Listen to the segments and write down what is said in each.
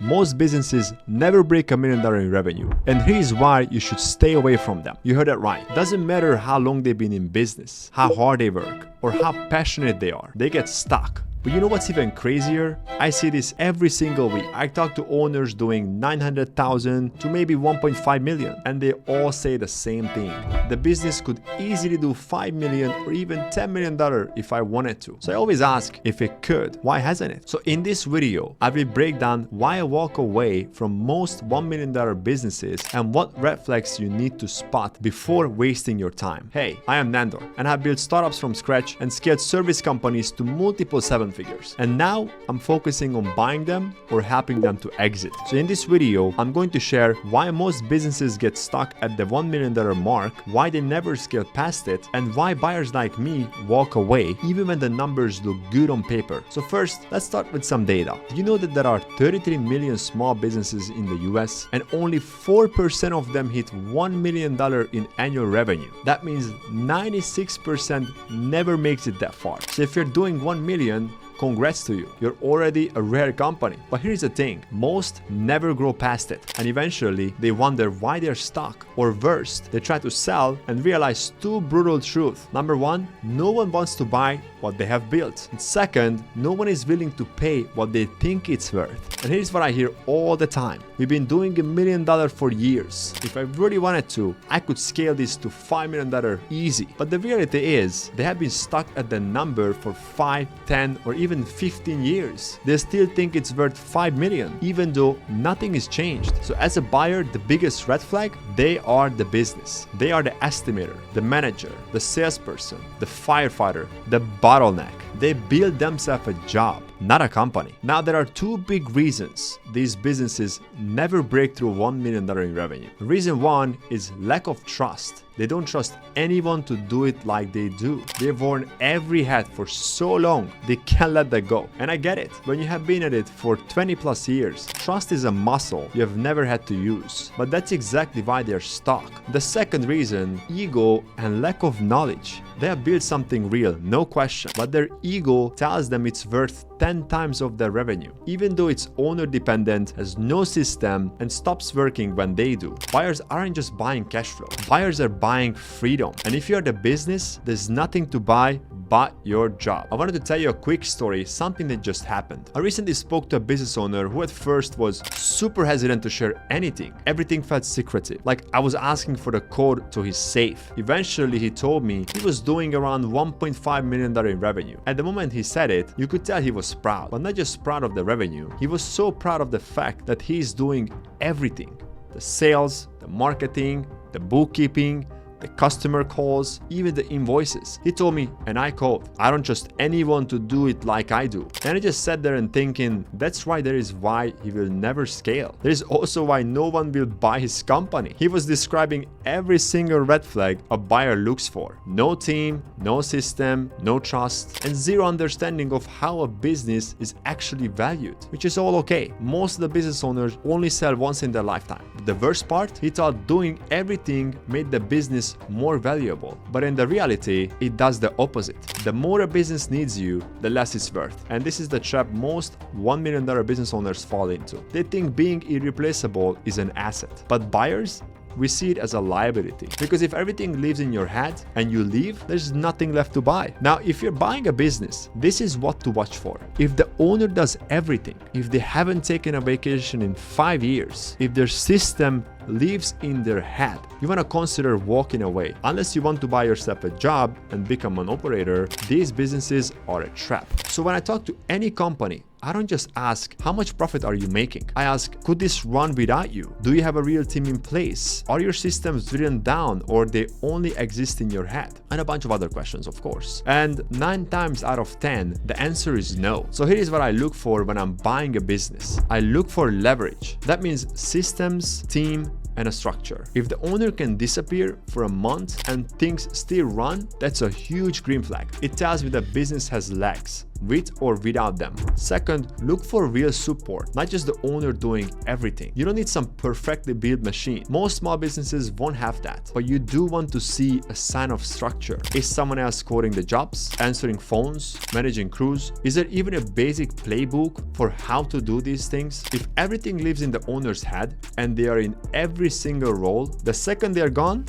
Most businesses never break $1 million in revenue, and here's why you should stay away from them. You heard it right. Doesn't matter how long they've been in business, how hard they work, or how passionate they are, they get stuck. But you know what's even crazier? I see this every single week. I talk to owners doing 900,000 to maybe 1.5 million, and they all say the same thing. The business could easily do 5 million or even $10 million if I wanted to. So I always ask, if it could, why hasn't it? So in this video, I will break down why I walk away from most $1 million businesses and what red flags you need to spot before wasting your time. Hey, I am Nandor, and I've built startups from scratch and scaled service companies to multiple seven figures. And now I'm focusing on buying them or helping them to exit. So in this video, I'm going to share why most businesses get stuck at the $1 million mark, why they never scale past it, and why buyers like me walk away even when the numbers look good on paper. So first, let's start with some data. Do you know that there are 33 million small businesses in the US and only 4% of them hit $1 million in annual revenue? That means 96% never makes it that far. So if you're doing 1 million, congrats to you. You're already a rare company. But here's the thing, most never grow past it, and eventually they wonder why they're stuck, or worse, they try to sell and realize two brutal truths. Number one, no one wants to buy what they have built. And second, no one is willing to pay what they think it's worth. And here's what I hear all the time. We've been doing $1 million for years. If I really wanted to, I could scale this to $5 million easy. But the reality is, they have been stuck at the number for 5, 10, or even 15 years. They still think it's worth 5 million, even though nothing is changed. So as a buyer, the biggest red flag, they are the business. They are the estimator, the manager, the salesperson, the firefighter, the bottleneck. They build themselves a job, not a company. Now, there are two big reasons these businesses never break through $1 million in revenue. Reason one is lack of trust. They don't trust anyone to do it like they do. They've worn every hat for so long, they can't let that go. And I get it. When you have been at it for 20 plus years, trust is a muscle you have never had to use. But that's exactly why they're stuck. The second reason, ego and lack of knowledge. They have built something real, no question, but their ego tells them it's worth 10 times of their revenue, even though it's owner dependent, has no system, and stops working when they do. Buyers aren't just buying cash flow. Buyers are buying freedom. And if you're the business, there's nothing to buy but your job. I wanted to tell you a quick story, something that just happened. I recently spoke to a business owner who at first was super hesitant to share anything. Everything felt secretive. Like I was asking for the code to his safe. Eventually, he told me he was doing around $1.5 million in revenue. At the moment he said it, you could tell he was proud, but not just proud of the revenue. He was so proud of the fact that he's doing everything. The sales, the marketing, the bookkeeping, the customer calls, even the invoices. He told me, and I quote, "I don't trust anyone to do it like I do." And I just sat there and thinking, that's why there is why he will never scale. There is also why no one will buy his company. He was describing every single red flag a buyer looks for. No team, no system, no trust, and zero understanding of how a business is actually valued, which is all okay. Most of the business owners only sell once in their lifetime. The worst part, he thought doing everything made the business more valuable, but in the reality, it does the opposite. The more a business needs you, the less it's worth. And this is the trap most $1 million business owners fall into. They think being irreplaceable is an asset, but buyers, we see it as a liability, because if everything lives in your head and you leave, there's nothing left to buy. Now, if you're buying a business, this is what to watch for. If the owner does everything, if they haven't taken a vacation in 5 years, if their system lives in their head, you want to consider walking away. Unless you want to buy yourself a job and become an operator, these businesses are a trap. So when I talk to any company, I don't just ask, how much profit are you making? I ask, could this run without you? Do you have a real team in place? Are your systems written down, or they only exist in your head? And a bunch of other questions, of course. And 9 times out of 10, the answer is no. So here is what I look for when I'm buying a business. I look for leverage. That means systems, team, and a structure. If the owner can disappear for a month and things still run, that's a huge green flag. It tells me the business has legs. with or without them. Second, look for real support, not just the owner doing everything. You don't need some perfectly built machine. Most small businesses won't have that, but you do want to see a sign of structure. Is someone else coding the jobs, answering phones, managing crews? Is there even a basic playbook for how to do these things? If everything lives in the owner's head and they are in every single role, the second they're gone,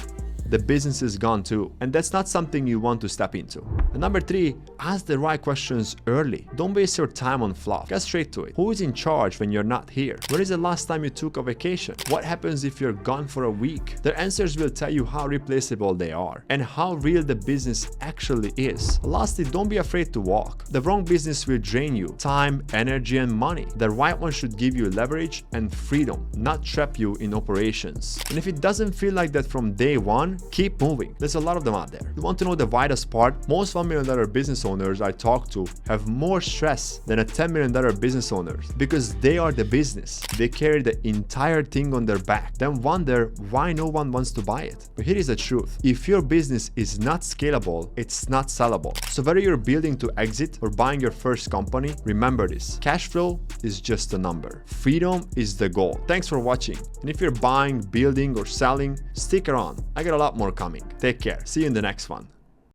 the business is gone too. And that's not something you want to step into. And number 3, ask the right questions early. Don't waste your time on fluff. Get straight to it. Who is in charge when you're not here? When is the last time you took a vacation? What happens if you're gone for a week? Their answers will tell you how replaceable they are and how real the business actually is. Lastly, don't be afraid to walk. The wrong business will drain you time, energy, and money. The right one should give you leverage and freedom, not trap you in operations. And if it doesn't feel like that from day one, keep moving. There's a lot of them out there. You want to know the widest part? Most $1 million business owners I talk to have more stress than a $10 million business owners because they are the business. They carry the entire thing on their back. Then wonder why no one wants to buy it. But here is the truth. If your business is not scalable, it's not sellable. So whether you're building to exit or buying your first company, remember this. Cash flow is just a number. Freedom is the goal. Thanks for watching. And if you're buying, building, or selling, stick around. I got a lot more coming. Take care. See you in the next one.